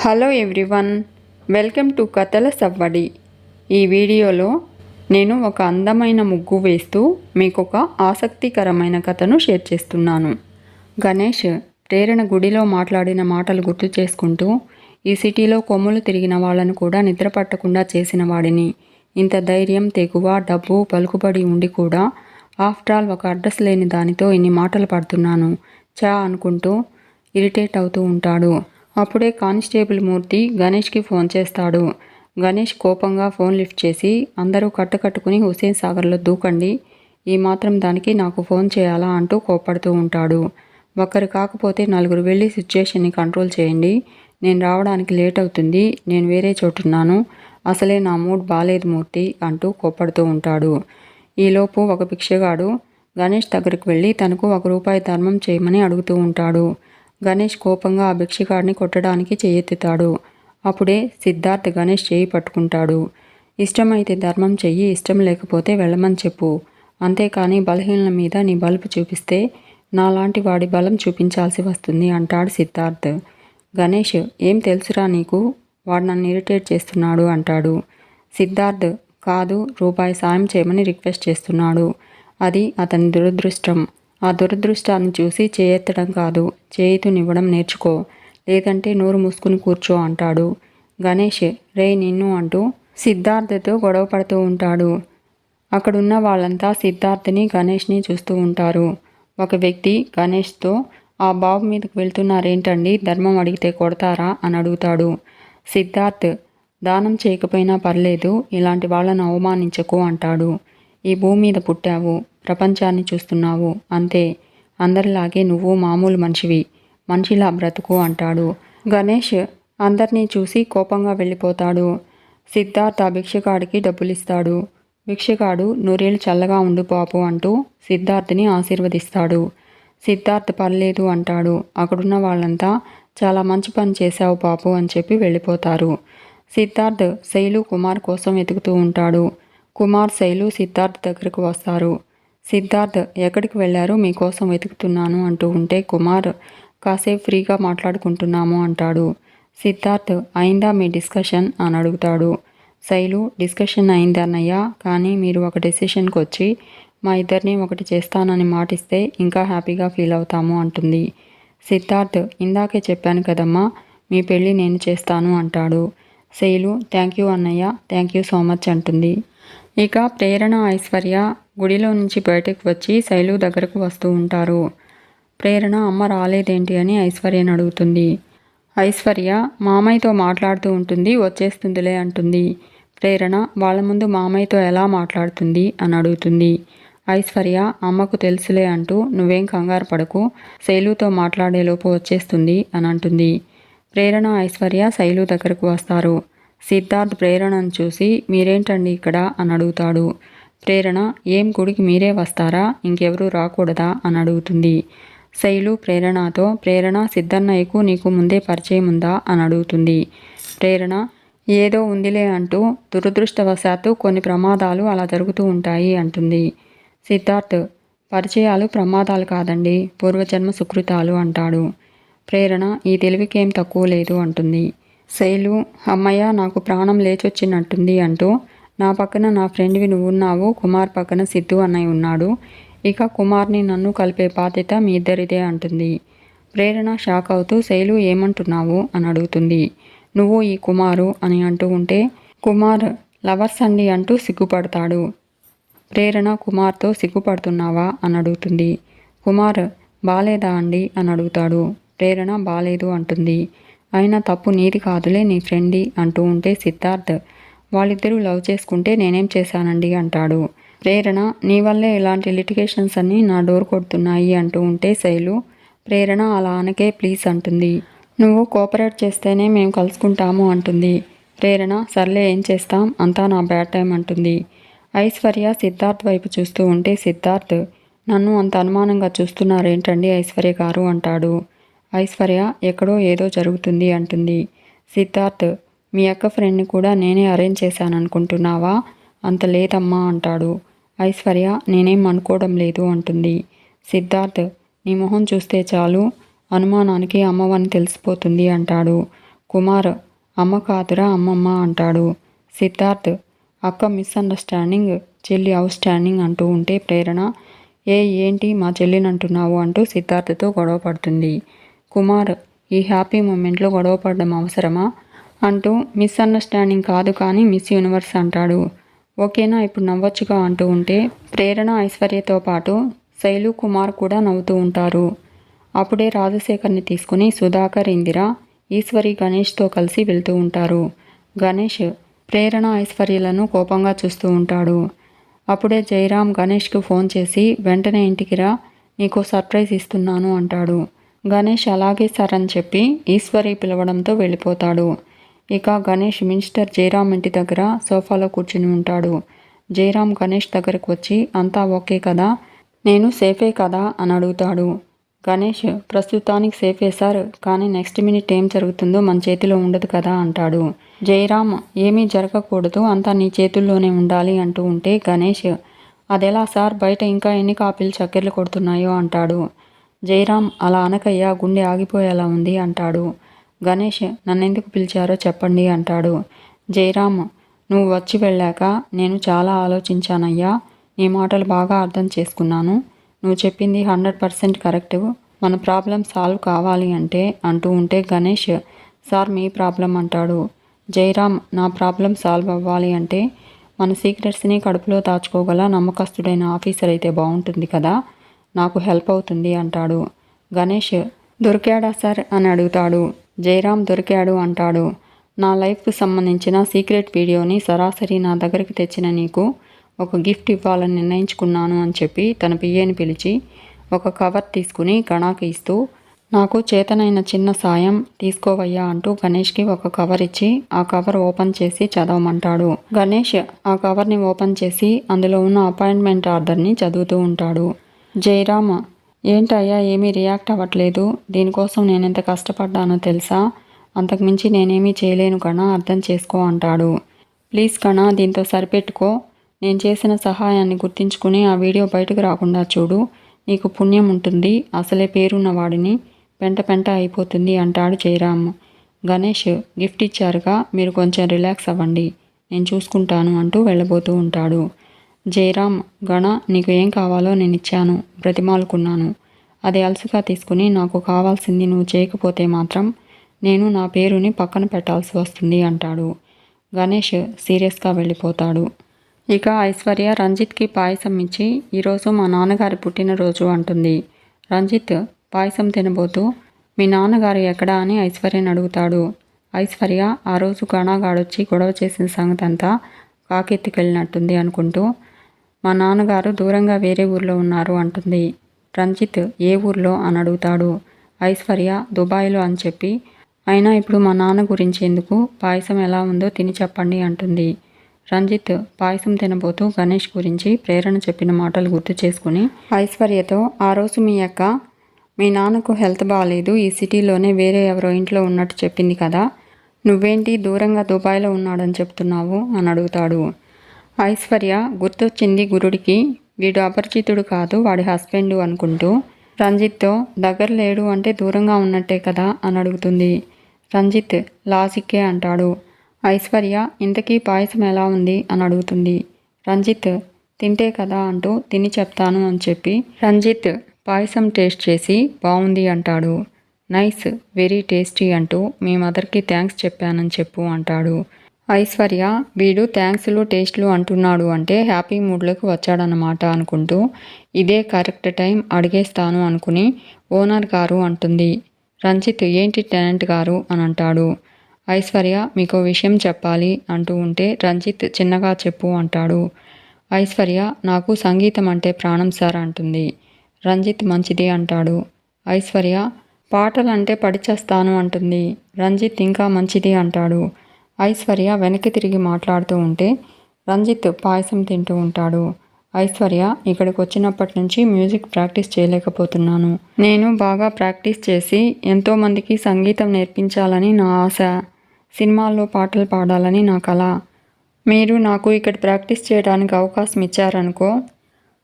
Hello everyone, welcome to కథల సవ్వడి. ఈ వీడియోలో నేను ఒక అందమైన ముగ్గు వేస్తూ మీకు ఒక ఆసక్తికరమైన కథను షేర్ చేస్తున్నాను. గణేష్ ప్రేరణ గుడిలో మాట్లాడిన మాటలు గుర్తు చేసుకుంటూ, ఈ సిటీలో కొమ్ములు తిరిగిన వాళ్ళను కూడా నిద్ర పట్టకుండా చేసిన వాడిని, ఇంత ధైర్యం, తెగువ, డబ్బు, పలుకుబడి ఉండి కూడా ఆఫ్టర్ ఆల్ ఒక అడ్రస్ లేని దానితో ఇన్ని మాటలు పడుతున్నాను అనుకుంటూ ఇరిటేట్ అవుతూ ఉంటాడు. అప్పుడే కానిస్టేబుల్ మూర్తి గణేష్కి ఫోన్ చేస్తాడు. గణేష్ కోపంగా ఫోన్ లిఫ్ట్ చేసి, అందరూ కట్టుకుని హుస్సేన్ సాగర్లో దూకండి, ఈ మాత్రం దానికి నాకు ఫోన్ చేయాలా అంటూ కోప్పడుతూ ఉంటాడు. ఒక్కరు కాకపోతే నలుగురు వెళ్ళి సిచ్యుయేషన్ని కంట్రోల్ చేయండి, నేను రావడానికి లేట్ అవుతుంది, నేను వేరే చోటున్నాను, అసలే నా మూడ్ బాలేదు మూర్తి అంటూ కోప్పడుతూ ఉంటాడు. ఈలోపు ఒక భిక్షగాడు గణేష్ దగ్గరికి వెళ్ళి తనకు ₹1 ధర్మం చేయమని అడుగుతూ ఉంటాడు. గణేష్ కోపంగా ఆ భిక్షగాడిని కొట్టడానికి చెయ్యెత్తుతాడు. అప్పుడే సిద్ధార్థ్ గణేష్ చేయి పట్టుకుంటాడు. ఇష్టమైతే ధర్మం చెయ్యి, ఇష్టం లేకపోతే వెళ్ళమని చెప్పు, అంతేకాని బలహీనల మీద నీ బలుపు చూపిస్తే నాలాంటి వాడి బలం చూపించాల్సి వస్తుంది అంటాడు సిద్ధార్థ్. గణేష్, ఏం తెలుసురా నీకు, వాడు నన్ను ఇరిటేట్ చేస్తున్నాడు అంటాడు. సిద్ధార్థ్, కాదు, ₹1 సాయం చేయమని రిక్వెస్ట్ చేస్తున్నాడు, అది అతని దురదృష్టం, ఆ దురదృష్టాన్ని చూసి చేయెత్తడం కాదు, చేతునివ్వడం నేర్చుకో, లేదంటే నోరు మూసుకుని కూర్చో అంటాడు. గణేష్, రే నిన్ను అంటూ సిద్ధార్థతో గొడవ పడుతూ ఉంటాడు. అక్కడున్న వాళ్ళంతా సిద్ధార్థని, గణేష్ని చూస్తూ ఉంటారు. ఒక వ్యక్తి గణేష్తో, ఆ బాబు మీదకు వెళ్తున్నారేంటండి, ధర్మం అడిగితే కొడతారా అని అడుగుతాడు. సిద్ధార్థ్, దానం చేయకపోయినా పర్లేదు, ఇలాంటి వాళ్ళను అవమానించకు అంటాడు. ఈ భూమి మీద పుట్టావు, ప్రపంచాన్ని చూస్తున్నావు, అంతే, అందరిలాగే నువ్వు మామూలు మనిషివి, మనిషిలా బ్రతుకు అంటాడు. గణేష్ అందరినీ చూసి కోపంగా వెళ్ళిపోతాడు. సిద్ధార్థ్ ఆ భిక్షగాడికి డబ్బులిస్తాడు. భిక్షగాడు నూరేళ్ళు చల్లగా ఉండు పాపు అంటూ సిద్ధార్థ్ని ఆశీర్వదిస్తాడు. సిద్ధార్థ్ పర్లేదు అంటాడు. అక్కడున్న వాళ్ళంతా చాలా మంచి పని చేశావు పాపు అని చెప్పి వెళ్ళిపోతారు. సిద్ధార్థ్ శైలు, కుమార్ కోసం వెతుకుతూ ఉంటాడు. కుమార్, శైలు సిద్ధార్థ్ దగ్గరకు వస్తారు. సిద్ధార్థ్, ఎక్కడికి వెళ్ళారు, మీకోసం వెతుకుతున్నాను అంటూ ఉంటే కుమార్, కాసేపు ఫ్రీగా మాట్లాడుకుంటున్నాము అంటాడు. సిద్ధార్థ్, అయిందా మీ డిస్కషన్ అని అడుగుతాడు. శైలు, డిస్కషన్ అయింది అన్నయ్య, కానీ మీరు ఒక డెసిషన్కి వచ్చి మా ఇద్దరిని ఒకటి చేస్తానని మాటిస్తే ఇంకా హ్యాపీగా ఫీల్ అవుతాము అంటుంది. సిద్ధార్థ్, ఇందాకే చెప్పాను కదమ్మా, మీ పెళ్ళి నేను చేస్తాను అంటాడు. శైలు, థ్యాంక్ యూ అన్నయ్య, థ్యాంక్ యూ సో మచ్ అంటుంది. ఇక ప్రేరణ, ఐశ్వర్య గుడిలో నుంచి బయటకు వచ్చి శైలు దగ్గరకు వస్తూ ఉంటారు. ప్రేరణ అమ్మ రాలేదేంటి అని ఐశ్వర్యని అడుగుతుంది. ఐశ్వర్య మామయ్యతో మాట్లాడుతూ ఉంటుంది, వచ్చేస్తుందిలే అంటుంది. ప్రేరణ వాళ్ళ ముందు మామయ్యతో ఎలా మాట్లాడుతుంది అని అడుగుతుంది. ఐశ్వర్య అమ్మకు తెలుసులే అంటూ, నువ్వేం కంగారు పడకు, శైలుతో మాట్లాడేలోపు వచ్చేస్తుంది అని అంటుంది. ప్రేరణ, ఐశ్వర్య శైలు దగ్గరకు వస్తారు. సిద్ధార్థ్ ప్రేరణను చూసి, మీరేంటండి ఇక్కడ అని అడుగుతాడు. ప్రేరణ, ఏం గుడికి మీరే వస్తారా, ఇంకెవరూ రాకూడదా అని అడుగుతుంది. శైలు ప్రేరణతో, ప్రేరణ సిద్ధన్నయ్యకు నీకు ముందే పరిచయం ఉందా అని అడుగుతుంది. ప్రేరణ, ఏదో ఉందిలే అంటూ, దురదృష్టవశాత్తు కొన్ని ప్రమాదాలు అలా జరుగుతూ ఉంటాయి అంటుంది. సిద్ధార్థ్, పరిచయాలు ప్రమాదాలు కాదండి, పూర్వజన్మ సుకృతాలు అంటాడు. ప్రేరణ, ఈ తెలివికేం తక్కువ లేదు అంటుంది. శైలు, అమ్మయ్య నాకు ప్రాణం లేచొచ్చినట్టుంది అంటూ, నా పక్కన నా ఫ్రెండ్వి నువ్వున్నావు, కుమార్ పక్కన సిద్ధు అన్నయ్య ఉన్నాడు, ఇక కుమార్ని నన్ను కలిపే బాధ్యత మీ ఇద్దరిదే అంటుంది. ప్రేరణ షాక్ అవుతూ, శైలు ఏమంటున్నావు అని అడుగుతుంది. నువ్వు ఈ కుమారు అని అంటూ ఉంటే, కుమార్ లవర్స్ అండి అంటూ సిగ్గుపడతాడు. ప్రేరణ కుమార్తో సిగ్గుపడుతున్నావా అని అడుగుతుంది. కుమార్ బాలేదా అండి అని అడుగుతాడు. ప్రేరణ బాలేదు అంటుంది. అయినా తప్పు నీది కాదులే, నీ ఫ్రెండి అంటూ ఉంటే సిద్ధార్థ్, వాళ్ళిద్దరూ లవ్ చేసుకుంటే నేనేం చేశానండి అంటాడు. ప్రేరణ, నీ వల్లే ఇలాంటి లిటిగేషన్స్ అన్నీ నా డోర్ కొడుతున్నాయి అంటూ ఉంటే శైలు, ప్రేరణ అలా అనకే ప్లీజ్ అంటుంది. నువ్వు కోఆపరేట్ చేస్తేనే మేము కలుసుకుంటాము అంటుంది. ప్రేరణ, సర్లే ఏం చేస్తాం, అంతా నా బ్యాడ్ టైం అంటుంది. ఐశ్వర్య సిద్ధార్థ్ వైపు చూస్తూ ఉంటే సిద్ధార్థ్, నన్ను అంత అనుమానంగా చూస్తున్నారేంటండి ఐశ్వర్య గారు అంటాడు. ఐశ్వర్య, ఎక్కడో ఏదో జరుగుతుంది అంటుంది. సిద్ధార్థ్, మీ అక్క ఫ్రెండ్ని కూడా నేనే అరేంజ్ చేశాను అనుకుంటున్నావా, అంత లేదమ్మా అంటాడు. ఐశ్వర్య, నేనేం అనుకోవడం లేదు అంటుంది. సిద్ధార్థ్, నీ మొహం చూస్తే చాలు, అనుమానానికి అమ్మవని తెలిసిపోతుంది అంటాడు. కుమార్ అమ్మ కాదురా అమ్మమ్మ అంటాడు. సిద్ధార్థ్ అక్క మిస్అండర్స్టాండింగ్, చెల్లి అవుట్ స్టాండింగ్ అంటూ ఉంటే ప్రేరణ ఏంటి మా చెల్లిని అంటున్నావు అంటూ సిద్ధార్థ్తో గొడవ పడుతుంది. కుమార్ ఈ హ్యాపీ మూమెంట్లో గొడవ పడడం అవసరమా అంటూ మిస్అండర్స్టాండింగ్ కాదు కానీ మిస్ యూనివర్స్ అంటాడు. ఓకేనా ఇప్పుడు నవ్వొచ్చుగా అంటూ ఉంటే ప్రేరణ ఐశ్వర్యతో పాటు శైలు కుమార్ కూడా నవ్వుతూ ఉంటారు. అప్పుడే రాజశేఖర్ని తీసుకుని సుధాకర్, ఇందిర, ఈశ్వరి గణేష్తో కలిసి వెళ్తూ ఉంటారు. గణేష్ ప్రేరణ ఐశ్వర్యలను కోపంగా చూస్తూ ఉంటాడు. అప్పుడే జయరాం గణేష్కు ఫోన్ చేసి వెంటనే ఇంటికి రా, నీకు సర్ప్రైజ్ ఇస్తున్నాను అంటాడు. గణేష్ అలాగే సార్ అని చెప్పి ఈశ్వరి పిలవడంతో వెళ్ళిపోతాడు. ఇక గణేష్ మినిస్టర్ జయరాం ఇంటి దగ్గర సోఫాలో కూర్చుని ఉంటాడు. జయరాం గణేష్ దగ్గరకు వచ్చి అంతా ఓకే కదా, నేను సేఫే కదా అని అడుగుతాడు. గణేష్ ప్రస్తుతానికి సేఫే సార్, కానీ నెక్స్ట్ మినిట్ ఏం జరుగుతుందో మన చేతిలో ఉండదు కదా అంటాడు. జయరాం ఏమీ జరగకూడదు, అంతా నీ చేతుల్లోనే ఉండాలి అంటూ ఉంటే గణేష్ అదెలా సార్, బయట ఇంకా ఎన్ని కాపీలు చక్కెర్లు కొడుతున్నాయో అంటాడు. జయరాం అలా అనకయ్యా, గుండె ఆగిపోయేలా ఉంది అంటాడు. గణేష్ నన్నెందుకు పిలిచారో చెప్పండి అంటాడు. జయరాం నువ్వు వచ్చి వెళ్ళాక నేను చాలా ఆలోచించానయ్యా, నీ మాటలు బాగా అర్థం చేసుకున్నాను. నువ్వు చెప్పింది 100% కరెక్టు, మన ప్రాబ్లం సాల్వ్ కావాలి అంటే అంటూ ఉంటే గణేష్ సార్ మీ ప్రాబ్లం అంటాడు. జయరాం నా ప్రాబ్లం సాల్వ్ అవ్వాలి అంటే మన సీక్రెట్స్ని కడుపులో దాచుకోగల నమ్మకస్తుడైన ఆఫీసర్ అయితే బాగుంటుంది కదా, నాకు హెల్ప్ అవుతుంది అంటాడు. గణేష్ దొరికాడా సార్ అని అడుగుతాడు. జయరాం దొరికాడు అంటాడు. నా లైఫ్కు సంబంధించిన సీక్రెట్ వీడియోని సరాసరి నా దగ్గరికి తెచ్చిన నీకు ఒక గిఫ్ట్ ఇవ్వాలని నిర్ణయించుకున్నాను అని చెప్పి తన పిఏని పిలిచి ఒక కవర్ తీసుకుని గణాకి ఇస్తూ నాకు చేతనైన చిన్న సాయం తీసుకోవయ్యా అంటూ గణేష్కి ఒక కవర్ ఇచ్చి ఆ కవర్ ఓపెన్ చేసి చదవమంటాడు. గణేష్ ఆ కవర్ని ఓపెన్ చేసి అందులో ఉన్న అపాయింట్మెంట్ ఆర్డర్ని చదువుతూ ఉంటాడు. జయరామ్ ఏంటయ్యా ఏమీ రియాక్ట్ అవ్వట్లేదు, దీనికోసం నేనెంత కష్టపడ్డానో తెలుసా, అంతకుమించి నేనేమీ చేయలేను కణా, అర్థం చేసుకో అంటాడు. ప్లీజ్ కణా దీంతో సరిపెట్టుకో, నేను చేసిన సహాయాన్ని గుర్తించుకుని ఆ వీడియో బయటకు రాకుండా చూడు, నీకు పుణ్యం ఉంటుంది, అసలే పేరున్న వాడిని పెంట అయిపోతుంది అంటాడు జయరామ్. గణేష్ గిఫ్ట్ ఇచ్చారుగా, మీరు కొంచెం రిలాక్స్ అవ్వండి, నేను చూసుకుంటాను అంటూ వెళ్ళబోతూ ఉంటాడు. జయరామ్ గణ నీకు ఏం కావాలో నేను ఇచ్చాను, బ్రతిమాలుకున్నాను, అది అలసుగా తీసుకుని నాకు కావాల్సింది నువ్వు చేయకపోతే మాత్రం నేను నా పేరుని పక్కన పెట్టాల్సి వస్తుంది అంటాడు. గణేష్ సీరియస్గా వెళ్ళిపోతాడు. ఇక ఐశ్వర్య రంజిత్కి పాయసం ఇచ్చి ఈరోజు మా నాన్నగారి పుట్టినరోజు అంటుంది. రంజిత్ పాయసం తినబోతూ మీ నాన్నగారు ఎక్కడా అని ఐశ్వర్యని అడుగుతాడు. ఐశ్వర్య ఆ రోజు గణగాడొచ్చి గొడవ చేసిన సంగతి అంతా కాకెత్తికెళ్ళినట్టుంది అనుకుంటూ మా నాన్నగారు దూరంగా వేరే ఊర్లో ఉన్నారు అంటుంది. రంజిత్ ఏ ఊర్లో అని అడుగుతాడు. ఐశ్వర్య దుబాయ్లో అని చెప్పి అయినా ఇప్పుడు మా నాన్న గురించి ఎందుకు, పాయసం ఎలా ఉందో తిని చెప్పండి అంటుంది. రంజిత్ పాయసం తినబోతూ గణేష్ గురించి ప్రేరణ చెప్పిన మాటలు గుర్తు చేసుకుని ఐశ్వర్యతో ఆ రోజు మీ అక్క మీ నాన్నకు హెల్త్ బాగాలేదు, ఈ సిటీలోనే వేరే ఎవరో ఇంట్లో ఉన్నట్టు చెప్పింది కదా, నువ్వేంటి దూరంగా దుబాయ్లో ఉన్నాడని చెప్తున్నావు అని అడుగుతాడు. ఐశ్వర్య గుర్తొచ్చింది గురుడికి, వీడు అపరిచితుడు కాదు వాడి హస్బెండ్ అనుకుంటూ రంజిత్తో దగ్గర లేడు అంటే దూరంగా ఉన్నట్టే కదా అని అడుగుతుంది. రంజిత్ లాజిక్కే అంటాడు. ఐశ్వర్య ఇంతకీ పాయసం ఎలా ఉంది అని అడుగుతుంది. రంజిత్ తింటే కదా అంటూ తిని చెప్తాను అని చెప్పి రంజిత్ పాయసం టేస్ట్ చేసి బాగుంది అంటాడు. నైస్, వెరీ టేస్టీ అంటూ మీ మదర్కి థ్యాంక్స్ చెప్పానని చెప్పు అంటాడు. ఐశ్వర్య వీడు థ్యాంక్స్లు టేస్ట్లు అంటున్నాడు అంటే హ్యాపీ మూడ్లోకి వచ్చాడనమాట అనుకుంటూ ఇదే కరెక్ట్ టైం అడిగేస్తాను అనుకుని ఓనర్ గారు అంటుంది. రంజిత్ ఏంటి టెనెంట్ గారు అని అంటాడు. ఐశ్వర్య మీకు విషయం చెప్పాలి అంటూ ఉంటే రంజిత్ చిన్నగా చెప్పు అంటాడు. ఐశ్వర్య నాకు సంగీతం అంటే ప్రాణం సార్ అంటుంది. రంజిత్ మంచిది అంటాడు. ఐశ్వర్య పాటలంటే పడిచేస్తాను అంటుంది. రంజిత్ ఇంకా మంచిది అంటాడు. ఐశ్వర్య వెనక్కి తిరిగి మాట్లాడుతూ ఉంటే రంజిత్ పాయసం తింటూ ఉంటాడు. ఐశ్వర్య ఇక్కడికి వచ్చినప్పటి నుంచి మ్యూజిక్ ప్రాక్టీస్ చేయలేకపోతున్నాను, నేను బాగా ప్రాక్టీస్ చేసి ఎంతోమందికి సంగీతం నేర్పించాలని నా ఆశ, సినిమాల్లో పాటలు పాడాలని నా కల, మీరు నాకు ఇక్కడ ప్రాక్టీస్ చేయడానికి అవకాశం ఇచ్చారనుకో,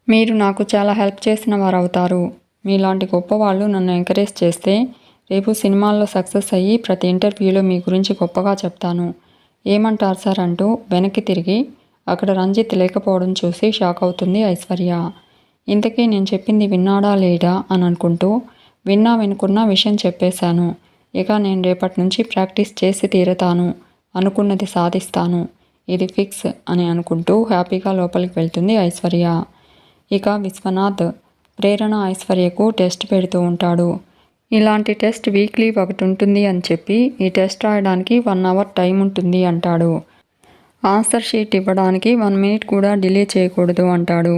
మీరు నాకు చాలా హెల్ప్ చేసిన వారు అవుతారు. మీలాంటి గొప్పవాళ్ళు నన్ను ఎంకరేజ్ చేస్తే రేపు సినిమాల్లో సక్సెస్ అయ్యి ప్రతి ఇంటర్వ్యూలో మీ గురించి గొప్పగా చెప్తాను. ఏమంటారు సార్ అంటూ వెనక్కి తిరిగి అక్కడ రంజిత్ లేకపోవడం చూసి షాక్ అవుతుంది ఐశ్వర్య. ఇంతకీ నేను చెప్పింది విన్నాడా లేడా అని అనుకుంటూ వినుకున్న విషయం చెప్పేశాను. ఇక నేను రేపటి నుంచి ప్రాక్టీస్ చేసి తీరతాను. అనుకున్నది సాధిస్తాను. ఇది ఫిక్స్ అని అనుకుంటూ హ్యాపీగా లోపలికి వెళ్తుంది ఐశ్వర్య. ఇక విశ్వనాథ్ ప్రేరణ ఐశ్వర్యకు టెస్ట్ పెడుతూ ఉంటాడు. ఇలాంటి టెస్ట్ వీక్లీ ఒకటి ఉంటుంది అని చెప్పి ఈ టెస్ట్ రాయడానికి 1 అవర్ టైం ఉంటుంది అంటాడు. ఆన్సర్ షీట్ ఇవ్వడానికి 1 మినిట్ కూడా డిలే చేయకూడదు అంటాడు.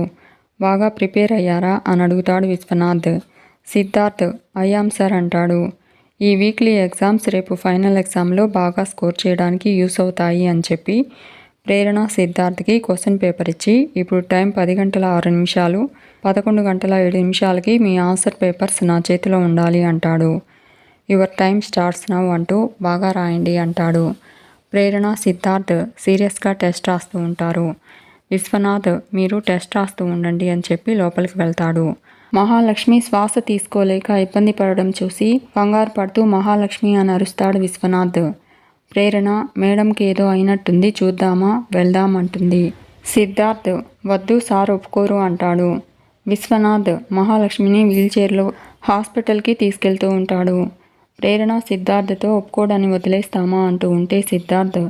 బాగా ప్రిపేర్ అయ్యారా అని అడుగుతాడు విశ్వనాథ్. సిద్ధార్థ్ అయ్యాం సార్ అంటాడు. ఈ వీక్లీ ఎగ్జామ్స్ రేపు ఫైనల్ ఎగ్జామ్లో బాగా స్కోర్ చేయడానికి యూస్ అవుతాయి అని చెప్పి ప్రేరణ సిద్ధార్థ్కి క్వశ్చన్ పేపర్ ఇచ్చి ఇప్పుడు టైం 10 గంటల 6 నిమిషాలు, 11 గంటల 7 నిమిషాలకి మీ ఆన్సర్ పేపర్స్ నా చేతిలో ఉండాలి అంటాడు. యువర్ టైం స్టార్ట్స్ నౌ అంటూ బాగా రాయండి అంటాడు. ప్రేరణ సిద్ధార్థ్ సీరియస్గా టెస్ట్ రాస్తూ ఉంటారు. విశ్వనాథ్ మీరు టెస్ట్ రాస్తూ ఉండండి అని చెప్పి లోపలికి వెళ్తాడు. మహాలక్ష్మి శ్వాస తీసుకోలేక ఇబ్బంది పడడం చూసి కంగారు పడుతూ మహాలక్ష్మి అని అరుస్తాడు విశ్వనాథ్. ప్రేరణ మేడంకి ఏదో అయినట్టుంది, చూద్దామా వెళ్దాం అంటుంది. సిద్ధార్థ్ వద్దు సార్ ఒప్పుకోరు అంటాడు. విశ్వనాథ్ మహాలక్ష్మిని వీల్చైర్లో హాస్పిటల్కి తీసుకెళ్తూ ఉంటాడు. ప్రేరణ సిద్ధార్థ్తో ఒప్పుకోవడాన్ని వదిలేస్తామా అంటూ ఉంటే సిద్ధార్థ్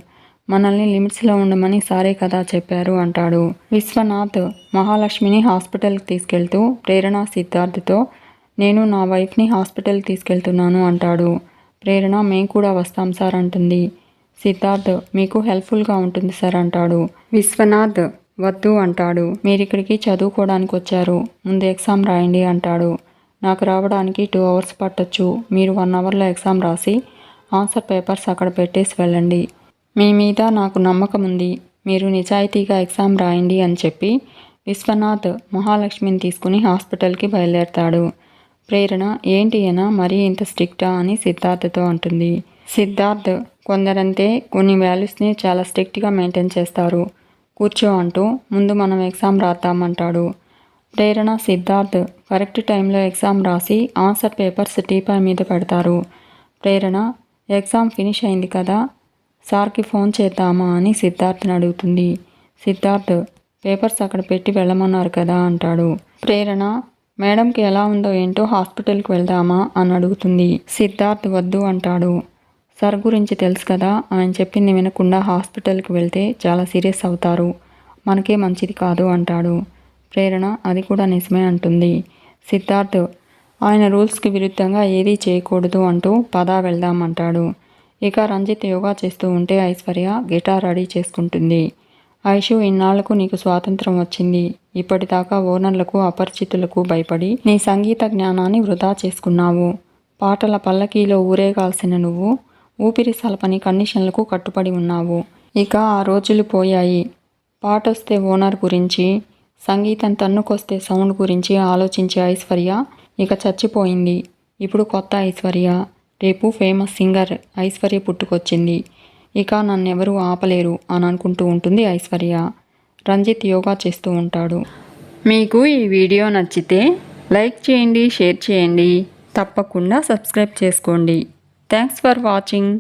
మనల్ని లిమిట్స్లో ఉండమని సారే కదా చెప్పారు అంటాడు. విశ్వనాథ్ మహాలక్ష్మిని హాస్పిటల్కి తీసుకెళ్తూ ప్రేరణ సిద్ధార్థ్తో నేను నా వైఫ్ని హాస్పిటల్కి తీసుకెళ్తున్నాను అంటాడు. ప్రేరణ మేము కూడా వస్తాం సార్ అంటుంది. సిద్ధార్థ్ మీకు హెల్ప్ఫుల్గా ఉంటుంది సార్ అంటాడు. విశ్వనాథ్ వద్దు అంటాడు. మీరిక్కడికి చదువుకోవడానికి వచ్చారు, ముందు ఎగ్జామ్ రాయండి అంటాడు. నాకు రావడానికి 2 అవర్స్ పట్టొచ్చు, మీరు 1 అవర్లో ఎగ్జామ్ రాసి ఆన్సర్ పేపర్స్ అక్కడ పెట్టేసి వెళ్ళండి. మీ మీద నాకు నమ్మకం ఉంది, మీరు నిజాయితీగా ఎగ్జామ్ రాయండి అని చెప్పి విశ్వనాథ్ మహాలక్ష్మిని తీసుకుని హాస్పిటల్కి బయలుదేరతాడు. ప్రేరణ ఏంటి అయినా మరీ ఇంత స్ట్రిక్టా అని సిద్ధార్థతో అంటుంది. సిద్ధార్థ్ కొందరంతే కొన్ని వాల్యూస్ని చాలా స్ట్రిక్ట్గా మెయింటైన్ చేస్తారు, కూర్చో అంటూ ముందు మనం ఎగ్జామ్ రాద్దామంటాడు. ప్రేరణ సిద్ధార్థ్ కరెక్ట్ టైంలో ఎగ్జామ్ రాసి ఆన్సర్ పేపర్స్ టీపాయ్ మీద పెడతారు. ప్రేరణ ఎగ్జామ్ ఫినిష్ అయింది కదా, సార్కి ఫోన్ చేద్దామా అని సిద్ధార్థ్ని అడుగుతుంది. సిద్ధార్థ్ పేపర్స్ అక్కడ పెట్టి వెళ్ళమన్నారు కదా అంటాడు. ప్రేరణ మేడంకి ఎలా ఉందో ఏంటో హాస్పిటల్కి వెళ్దామా అని అడుగుతుంది. సిద్ధార్థ్ వద్దు అంటాడు. సార్ గురించి తెలుసు కదా, ఆయన చెప్పింది వినకుండా హాస్పిటల్కి వెళ్తే చాలా సీరియస్ అవుతారు, మనకే మంచిది కాదు అంటాడు. ప్రేరణ అది కూడా నిజమే అంటుంది. సిద్ధార్థ్ ఆయన రూల్స్కి విరుద్ధంగా ఏదీ చేయకూడదు అంటూ పదా వెళ్దామంటాడు. ఇక రంజిత్ యోగా చేస్తూ ఉంటే ఐశ్వర్య గిటార్ రెడీ చేసుకుంటుంది. ఐషు ఇన్నాళ్లకు నీకు స్వాతంత్రం వచ్చింది, ఇప్పటిదాకా ఓనర్లకు అపరిచితులకు భయపడి నీ సంగీత జ్ఞానాన్ని వృధా చేసుకున్నావు. పాటల పల్లకీలో ఊరేగాల్సిన నువ్వు ఊపిరి సలపని కండిషన్లకు కట్టుబడి ఉన్నావు. ఇక ఆ రోజులు పోయాయి. పాటొస్తే ఓనర్ గురించి, సంగీతం తన్నుకొస్తే సౌండ్ గురించి ఆలోచించే ఐశ్వర్య ఇక చచ్చిపోయింది. ఇప్పుడు కొత్త ఐశ్వర్య, రేపు ఫేమస్ సింగర్ ఐశ్వర్య పుట్టుకొచ్చింది. ఇక నన్నెవరూ ఆపలేరు అని అనుకుంటూ ఉంటుంది ఐశ్వర్య. రంజిత్ యోగా చేస్తూ ఉంటాడు. మీకు ఈ వీడియో నచ్చితే లైక్ చేయండి, షేర్ చేయండి, తప్పకుండా సబ్స్క్రైబ్ చేసుకోండి. Thanks for watching.